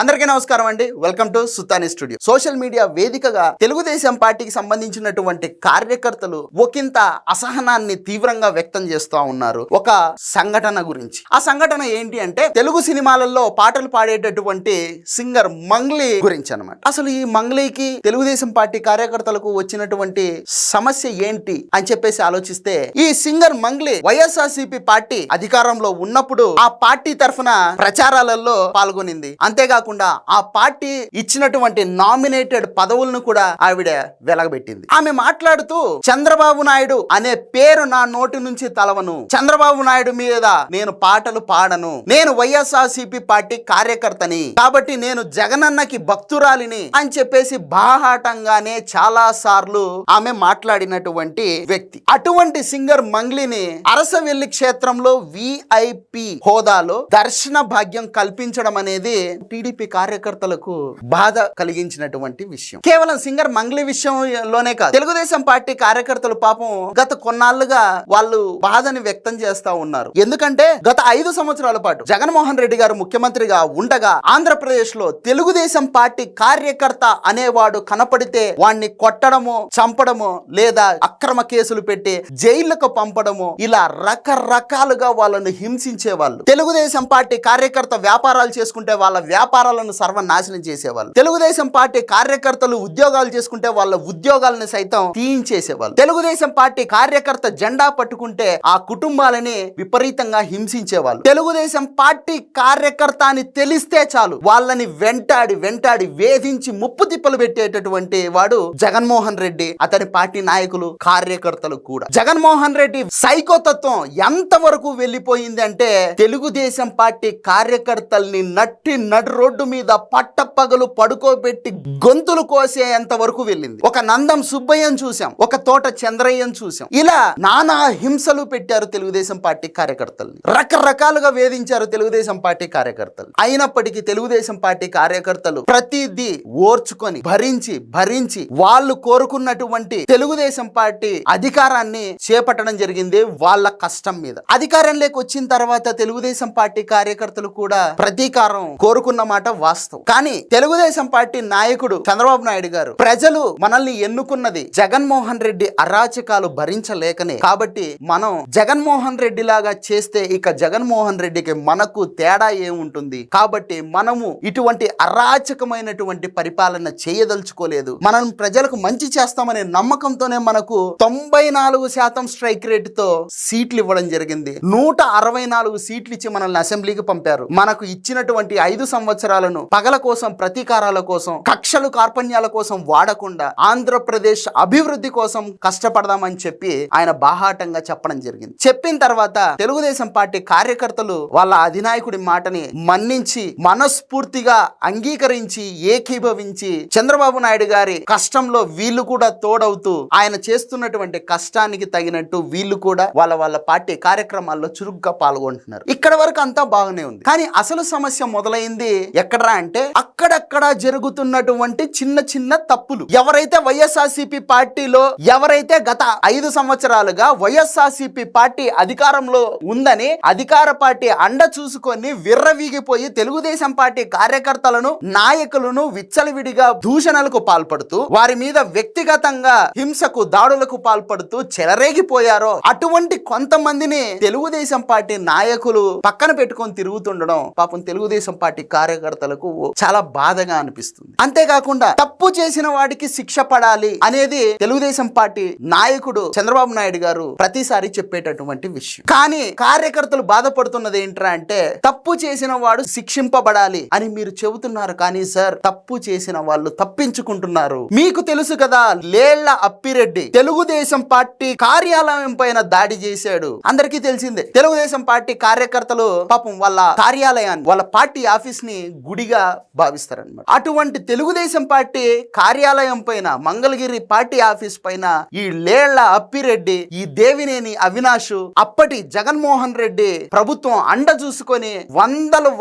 అందరికీ నమస్కారం అండి. Welcome to Suthani studio. Social media వేదికగా తెలుగుదేశం పార్టీకి సంబంధించినటువంటి కార్యకర్తలు ఒకంత అసహనాన్ని తీవ్రంగా వ్యక్తం చేస్తూ ఉన్నారు ఒక సంఘటన గురించి. ఆ సంఘటన ఏంటి అంటే తెలుగు సినిమాలలో పాటలు పాడేటటువంటి సింగర్ మంగ్లీ గురించి అన్నమాట. అసలు ఈ మంగ్లీకి తెలుగుదేశం పార్టీ కార్యకర్తలకు వచ్చినటువంటి సమస్య ఏంటి అని చెప్పేసి ఆలోచిస్తే, ఈ సింగర్ మంగ్లీ వైఎస్ఆర్సీపీ పార్టీ అధికారంలో ఉన్నప్పుడు ఆ పార్టీ తరఫున ప్రచారాలలో పాల్గొనింది. అంతేగా ఆ పార్టీ ఇచ్చినటువంటి నామినేటెడ్ పదవులను కూడా ఆవిడ వెలగబెట్టింది. ఆమె మాట్లాడుతూ, చంద్రబాబు నాయుడు అనే పేరు నా నోటి నుంచి తలవను, చంద్రబాబు నాయుడు మీద నేను పాటలు పాడను, నేను వైఎస్ఆర్సీపీ పార్టీ కార్యకర్తని, కాబట్టి నేను జగనన్నకి భక్తురాలిని అని చెప్పేసి బాహాటంగానే చాలా సార్లు ఆమె మాట్లాడినటువంటి వ్యక్తి. అటువంటి సింగర్ మంగ్లీని అరసవెల్లి క్షేత్రంలో విఐపి హోదాలో దర్శన భాగ్యం కల్పించడం అనేది టీడీపీ కార్యకర్తలకు బాధ కలిగించినటువంటి విషయం. కేవలం సింగర్ మంగ్లీ విషయంలోనే కాదు, తెలుగుదేశం పార్టీ కార్యకర్తలు పాపం గత కొన్నాళ్లుగా వాళ్ళు బాధని వ్యక్తం చేస్తా ఉన్నారు. ఎందుకంటే గత 5 సంవత్సరాల పాటు జగన్మోహన్ రెడ్డి గారు ముఖ్యమంత్రిగా ఉండగా ఆంధ్రప్రదేశ్ లో తెలుగుదేశం పార్టీ కార్యకర్త అనేవాడు కనపడితే వాణ్ణి కొట్టడము, చంపడము, లేదా అక్రమ కేసులు పెట్టి జైళ్లకు పంపడము, ఇలా రకరకాలుగా వాళ్ళను హింసించేవాళ్ళు. తెలుగుదేశం పార్టీ కార్యకర్త వ్యాపారాలు చేసుకుంటే వాళ్ళ వ్యాపారాలను సర్వనాశనం చేసేవాళ్ళు. తెలుగుదేశం పార్టీ కార్యకర్తలు ఉద్యోగాలు చేసుకుంటే వాళ్ళ ఉద్యోగాలను సైతం తీయించేసేవాళ్ళు. తెలుగుదేశం పార్టీ కార్యకర్త జెండా పట్టుకుంటే ఆ కుటుంబాలని విపరీతంగా హింసించేవాళ్ళు. తెలుగుదేశం పార్టీ కార్యకర్త అని తెలిస్తే చాలు వాళ్ళని వెంటాడి వేధించి ముప్పు తిప్పలు పెట్టేటటువంటి వాడు జగన్మోహన్ రెడ్డి, అతని పార్టీ నాయకులు, కార్యకర్తలు కూడా. జగన్మోహన్ రెడ్డి సైకోతత్వం ఎంతవరకు వెళ్ళిపోయింది అంటే, తెలుగుదేశం పార్టీ కార్యకర్తల్ని నడి రోడ్డు మీద పట్టపగలు పడుకోబెట్టి గొంతులు కోసేంత వరకు వెళ్ళింది. ఒక నందం సుబ్బయ్యను చూసాం, ఒక తోట చంద్రయ్యను చూసాం. ఇలా నానా హింసలు పెట్టారు తెలుగుదేశం పార్టీ కార్యకర్తల్ని, రకరకాలుగా వేధించారు తెలుగుదేశం పార్టీ కార్యకర్తలు. అయినప్పటికీ తెలుగుదేశం పార్టీ కార్యకర్తలు ప్రతిదీ ఓర్చుకొని భరించి వాళ్ళు కోరుకున్నటువంటి తెలుగుదేశం పార్టీ అధికారాన్ని చేపట్టడం జరిగింది వాళ్ళ కష్టం మీద. అధికారంలోకి వచ్చిన తర్వాత తెలుగుదేశం పార్టీ కార్యకర్తలు కూడా ప్రతీకారం కోరుకున్న మాట వాస్తవం. కానీ తెలుగుదేశం పార్టీ నాయకుడు చంద్రబాబు నాయుడు గారు, ప్రజలు మనల్ని ఎన్నుకున్నది జగన్మోహన్ రెడ్డి అరాచకాలు భరించలేకనే, కాబట్టి మనం జగన్మోహన్ రెడ్డి లాగా చేస్తే ఇక జగన్మోహన్ రెడ్డికి మనకు తేడా ఏముంటుంది, కాబట్టి మనము ఇటువంటి అరాచకమైనటువంటి పరిపాలన చేయదలుచుకోలేదు, మనం ప్రజలకు మంచి చేస్తామనే నమ్మకంతోనే మనకు 94% స్ట్రైక్ రేటుతో సీట్లు ఇవ్వడం జరిగింది. 164 సీట్లు ఇచ్చి మనల్ని అసెంబ్లీకి పంపారు. మనకు ఇచ్చినటువంటి 5 సంవత్సరాలను పగల కోసం, ప్రతీకారాల కోసం, కక్షలు కార్పణ్యాల కోసం వాడకుండా ఆంధ్రప్రదేశ్ అభివృద్ధి కోసం కష్టపడదామని చెప్పి ఆయన బాహాటంగా చెప్పడం జరిగింది. చెప్పిన తర్వాత తెలుగుదేశం పార్టీ కార్యకర్తలు వాళ్ళ అధినాయకుడి మాటని మన్నించి, మనస్ఫూర్తిగా అంగీకరించి, ఏకీభవించి చంద్రబాబు నాయుడు గారి కష్టంలో వీళ్ళు కూడా తోడవుతూ ఆయన చేస్తున్నటువంటి కష్టానికి తగినట్టు వీళ్ళు కూడా వాళ్ళ పార్టీ కార్యక్రమాల్లో చురుగ్గా పాల్గొంటున్నారు. ఇక్కడ వరకు అంతా బాగానే ఉంది. కానీ అసలు సమస్య మొదలైంది ఎక్కడరా అంటే, అక్కడక్కడ జరుగుతున్నటువంటి చిన్న తప్పులు. ఎవరైతే వైఎస్ఆర్సీపీ పార్టీలో, ఎవరైతే గత 5 సంవత్సరాలుగా వైఎస్ఆర్సీపీ పార్టీ అధికారంలో ఉందని అధికార పార్టీ అండ చూసుకొని విర్రవీగిపోయి తెలుగుదేశం పార్టీ కార్యకర్తలను, నాయకులను విచ్చలవిడిగా దూషణలకు పాల్పడుతూ, వారి మీద వ్యక్తిగతంగా హింసకు, దాడులకు పాల్పడుతూ చెలరేగిపోయారో అటువంటి కొంతమందిని తెలుగుదేశం పార్టీ నాయకులు పక్కన పెట్టుకొని తిరుగుతుండడం పాపం తెలుగుదేశం పార్టీ కార్యకర్తలకు చాలా బాధగా అనిపిస్తుంది. అంతేకాకుండా తప్పు చేసిన వాడికి శిక్ష పడాలి అనేది తెలుగుదేశం పార్టీ నాయకుడు చంద్రబాబు నాయుడు గారు ప్రతిసారి చెప్పేటటువంటి విషయం. కానీ కార్యకర్తలు బాధపడుతున్నది ఏంట్రా అంటే, తప్పు చేసిన వాడు శిక్షింపబడాలి అని మీరు చెబుతున్నారు, కానీ సార్ తప్పు చేసిన వాళ్ళు తప్పించుకుంటున్నారు. మీకు తెలుసు కదా, లేళ్ల అప్పిరెడ్డి తెలుగుదేశం పార్టీ కార్యాలయం పైన దాడి చేశాడు, అందరికీ తెలిసిందే. తెలుగుదేశం పార్టీ కార్యకర్తలు పాపం వాళ్ళ కార్యాలయాన్ని, వాళ్ళ పార్టీ ఆఫీస్ ని గుడిగా భావిస్తారన్నమాట. అటువంటి తెలుగు తెలుగుదేశం పార్టీ కార్యాలయం పైన, మంగళగిరి పార్టీ ఆఫీస్ పైన ఈ లేళ్ల అప్పిరెడ్డి, ఈ దేవినేని అవినాష్, అప్పటి జగన్మోహన్ రెడ్డి ప్రభుత్వం అండ చూసుకొని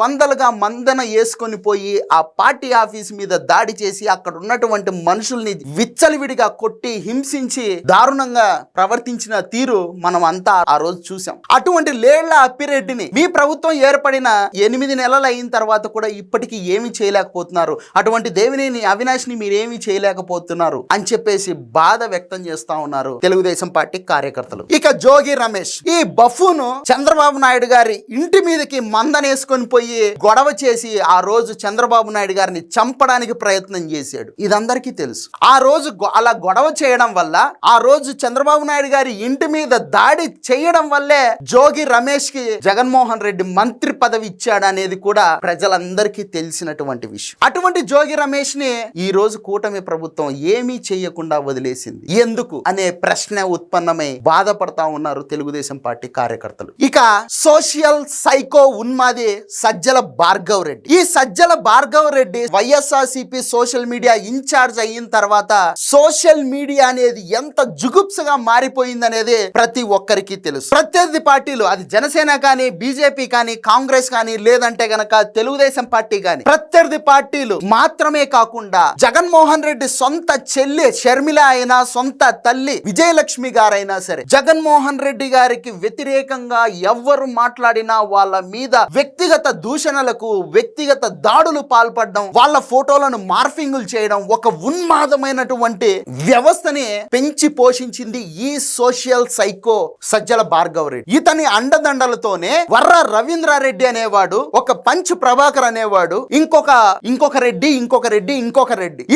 వందలుగా మందన వేసుకొని పోయి ఆ పార్టీ ఆఫీస్ మీద దాడి చేసి అక్కడ ఉన్నటువంటి మనుషుల్ని విచ్చలవిడిగా కొట్టి హింసించి దారుణంగా ప్రవర్తించిన తీరు మనం అంతా ఆ రోజు చూసాం. అటువంటి లేళ్ల అప్పిరెడ్డిని మీ ప్రభుత్వం ఏర్పడిన 8 నెలలు అయిన తర్వాత కూడా ఇప్పటికీ ఏమి చేయలేకపోతున్నారు, అటువంటి దేవినేని అవినాష్ ని మీరేమి చేయలేకపోతున్నారు అని చెప్పేసి బాధ వ్యక్తం చేస్తా ఉన్నారు తెలుగుదేశం పార్టీ కార్యకర్తలు. ఇక జోగి రమేష్, ఈ బఫూను చంద్రబాబు నాయుడు గారి ఇంటి మీదకి మందనేసుకొని పోయి గొడవ చేసి ఆ రోజు చంద్రబాబు నాయుడు గారిని చంపడానికి ప్రయత్నం చేశాడు. ఇదందరికీ తెలుసు. ఆ రోజు అలా గొడవ చేయడం వల్ల, ఆ రోజు చంద్రబాబు నాయుడు గారి ఇంటి మీద దాడి చేయడం వల్లే జోగి రమేష్ కి జగన్మోహన్ రెడ్డి మంత్రి పదవి ఇచ్చాడు అనేది కూడా ప్రజలందరికీ తెలిసినటువంటి విషయం. అటువంటి జోగి రమేష్ ని ఈ రోజు కూటమి ప్రభుత్వం ఏమీ చేయకుండా వదిలేసింది. ఎందుకు అనే ప్రశ్న ఉత్పన్నమై బాధపడతా ఉన్నారు తెలుగుదేశం పార్టీ కార్యకర్తలు. ఇక సోషల్ సైకో ఉన్మాది సజ్జల భార్గవ్ రెడ్డి. ఈ Sajjala Bhargav Reddy YSRCP social media incharge అయిన తర్వాత సోషల్ మీడియా అనేది ఎంత జుగుప్సగా మారిపోయిందనేది ప్రతి ఒక్కరికి తెలుసు. ప్రత్యర్థి పార్టీలు, అది జనసేన కానీ, బీజేపీ కానీ, కాంగ్రెస్ కానీ, లేదంటే గనక తెలుగుదేశం పార్టీ కానీ, ప్రత్యర్థి పార్టీలు మాత్రమే కాకుండా జగన్మోహన్ రెడ్డి సొంత చెల్లి షర్మిల అయినా, సొంత తల్లి విజయలక్ష్మి గారైనా సరే, జగన్మోహన్ రెడ్డి గారికి వ్యతిరేకంగా ఎవ్వరు మాట్లాడినా వాళ్ళ మీద వ్యక్తిగత దూషణలకు, వ్యక్తిగత దాడులు పాల్పడడం, వాళ్ళ ఫోటోలను మార్ఫింగులు చేయడం, ఒక ఉన్మాదమైనటువంటి వ్యవస్థని పెంచి పోషించింది ఈ సోషల్ సైకో సజ్జల భార్గవ్ రెడ్డి. ఇతని అండదండలతోనే వర్ర రవీంద్రారెడ్డి అనేవాడు, ఒక పంచ్ ప్రభాకర్ అనేవాడు, ఇంకొక రెడ్డి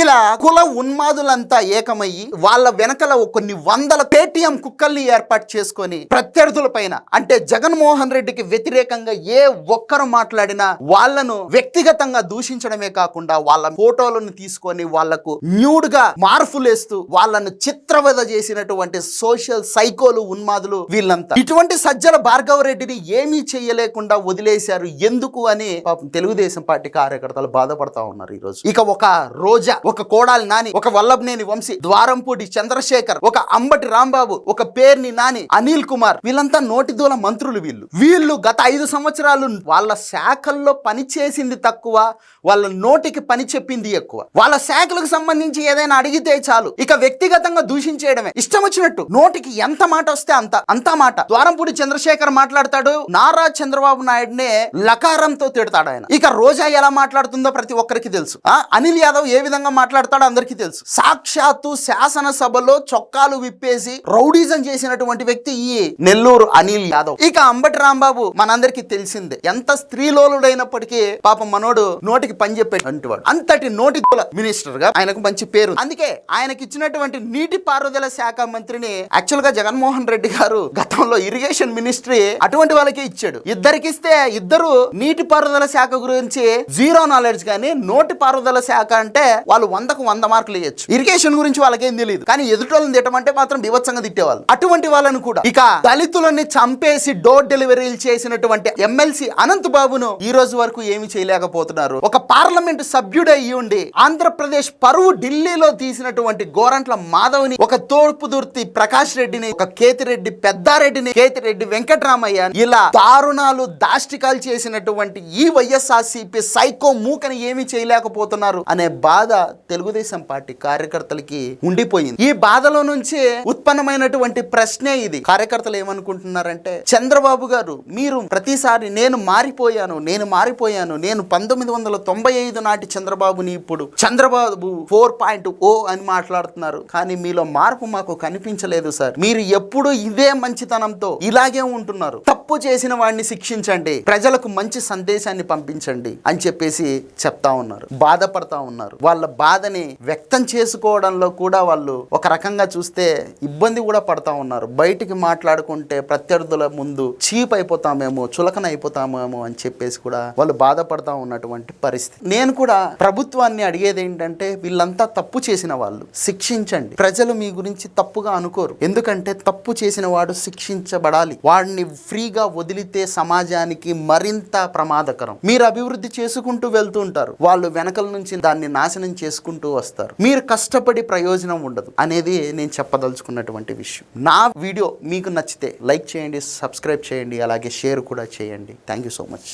ఇలా కుల ఉన్మాదులంతా ఏకమయ్యి వాళ్ళ వెనకల కొన్ని వందల పేటీఎం కుక్కల్ని ఏర్పాటు చేసుకొని ప్రత్యర్థుల పైన, అంటే జగన్మోహన్ రెడ్డికి వ్యతిరేకంగా ఏ ఒక్కరు మాట్లాడినా వాళ్ళను వ్యక్తిగతంగా దూషించడమే కాకుండా వాళ్ళ ఫోటోలను తీసుకొని వాళ్లకు న్యూడ్ గా మార్పులేస్తూ వాళ్ళను చిత్రవద చేసినటువంటి సోషల్ సైకోలు, ఉన్మాదులు వీళ్ళంతా. ఇటువంటి సజ్జల భార్గవ్ రెడ్డిని ఏమీ చేయలేకుండా వదిలేశారు ఎందుకు అని పాపం తెలుగుదేశం పార్టీ కార్యకర్తలు బాధపడతా ఉన్నారు ఈ రోజు. ఇక ఒక రోజా, ఒక కోడాలి నాని, ఒక వల్లభనేని వంశీ, ద్వారంపూడి చంద్రశేఖర్, ఒక అంబటి రాంబాబు, ఒక పేర్ని నాని, అనిల్ కుమార్, వీళ్ళంతా నోటిదూల మంత్రులు. వీళ్ళు గత 5 సంవత్సరాలు వాళ్ళ శాఖల్లో పనిచేసింది తక్కువ, వాళ్ళ నోటికి పని చెప్పింది ఎక్కువ. వాళ్ళ శాఖలకు సంబంధించి ఏదైనా అడిగితే చాలు ఇక వ్యక్తిగతంగా దూషించేయడమే, ఇష్టం వచ్చినట్టు నోటికి ఎంత మాట వస్తే అంత మాట. ద్వారంపూడి చంద్రశేఖర్ మాట్లాడతాడు, నారా చంద్రబాబు నాయుడునే లకారంతో తిడతాడు ఆయన. ఇక రోజా ఎలా మాట్లాడుతుందో ప్రతి ఒక్కరికి తెలుసు. అనిల్ యాదవ్ ఏ విధంగా మాట్లాడతాడో అందరికీ తెలుసు. సాక్షాత్తు శాసనసభలో చొక్కాలు విప్పేసి రౌడీజం చేసినటువంటి వ్యక్తి ఈ నెల్లూరు అనిల్ యాదవ్. ఇక అంబటి రాంబాబు మనందరికీ తెలిసిందే, ఎంత స్త్రీలోలుడైనప్పటికీ పాపం మనోడు నోటికి పని చెప్పేటటువంటి అంతటి నోటి మినిస్టర్ గా ఆయనకు మంచి పేరు. అందుకే ఆయనకి ఇచ్చినటువంటి నీటిపారుదల శాఖ మంత్రిని యాక్చువల్ గా జగన్మోహన్ రెడ్డి గారు గతంలో ఇరిగేషన్ మినిస్ట్రీ అటువంటి వాళ్ళకే ఇచ్చాడు. ఇద్దరికిస్తే ఇద్దరు నీటిపారుదల శాఖ గురించి జీరో నాలెడ్జ్, కానీ నోటిపారుదల శాఖ అంటే వాళ్ళు 100కు 100 మార్కులు ఇవ్వచ్చు. ఇరిగేషన్ గురించి వాళ్ళకేం తెలియదు, కానీ ఎదుటోళ్ళని తిట్టమంటే మాత్రం బీభత్సంగా తిట్టేవాళ్ళు. అటువంటి వాళ్ళని కూడా, ఇక దళితులని చంపేసి డోర్ డెలివరీలు చేసినటువంటి ఎమ్మెల్సీ అనంత్ బాబును ఈ రోజు వరకు ఏమి చేయలేకపోతున్నారు. ఒక పార్లమెంట్ సభ్యుడు అయ్యి ఉండి ఆంధ్రప్రదేశ్ పరువు ఢిల్లీలో తీసినటువంటి గోరంట్ల మాధవ్ని, ఒక తోపుదుర్తి ప్రకాష్ రెడ్డిని, ఒక కేతిరెడ్డి పెద్దారెడ్డిని, కేతిరెడ్డి వెంకటరామయ్య, ఇలా దారుణాలు దాష్టికాలు చేసినటువంటి ఈ వైఎస్ఆర్సీపీ సైకో మూకని ఏమి చేయలేకపోతున్నారు అనే బాధ తెలుగుదేశం పార్టీ కార్యకర్తలకి ఉండిపోయింది. ఈ బాధలో నుంచి ఉత్పన్నమైనటువంటి ప్రశ్నే ఇది. కార్యకర్తలు ఏమనుకుంటున్నారంటే, చంద్రబాబు గారు మీరు ప్రతిసారి నేను మారిపోయాను, నేను 1995 నాటి చంద్రబాబుని ఇప్పుడు చంద్రబాబు 4.0 అని మాట్లాడుతున్నారు, కానీ మీలో మార్పు మాకు కనిపించలేదు సార్. మీరు ఎప్పుడు ఇదే మంచితనంతో ఇలాగే ఉంటున్నారు. తప్పు చేసిన వాడిని శిక్షించండి, ప్రజలకు మంచి సందేశాన్ని పంపించండి అని చెప్పేసి చెప్తా ఉన్నారు, బాధపడతా ఉన్నారు. వాళ్ళ బాధని వ్యక్తం చేసుకోవడంలో కూడా వాళ్ళు ఒక రకంగా చూస్తే ఇబ్బంది కూడా పడతా ఉన్నారు. బయటికి మాట్లాడుకుంటే ప్రత్యర్థుల ముందు చీప్ అయిపోతామేమో, చులకన అయిపోతామేమో అని చెప్పేసి కూడా వాళ్ళు బాధపడతా ఉన్నటువంటి పరిస్థితి. నేను కూడా ప్రభుత్వాన్ని అడిగేది ఏంటంటే, వీళ్ళంతా తప్పు చేసిన వాళ్ళు, శిక్షించండి. ప్రజలు మీ గురించి తప్పుగా అనుకోరు, ఎందుకంటే తప్పు చేసిన వాడు శిక్షించబడాలి. వాడిని ఫ్రీగా వదిలితే సమాజానికి మరింత ప్రమాదకరం. మీరు అభివృద్ధి చేసుకుంటూ వెళ్తూ ఉంటారు, వాళ్ళు వెనకల నుంచి దాన్ని నాశనం చేసుకుంటూ వస్తారు. మీరు కష్టపడి ప్రయోజనం ఉండదు అనేది నేను చెప్పదలుచుకున్నటువంటి విషయం. నా వీడియో మీకు నచ్చితే లైక్ చేయండి, సబ్స్క్రైబ్ చేయండి, అలాగే షేర్ కూడా చేయండి. Thank you so much.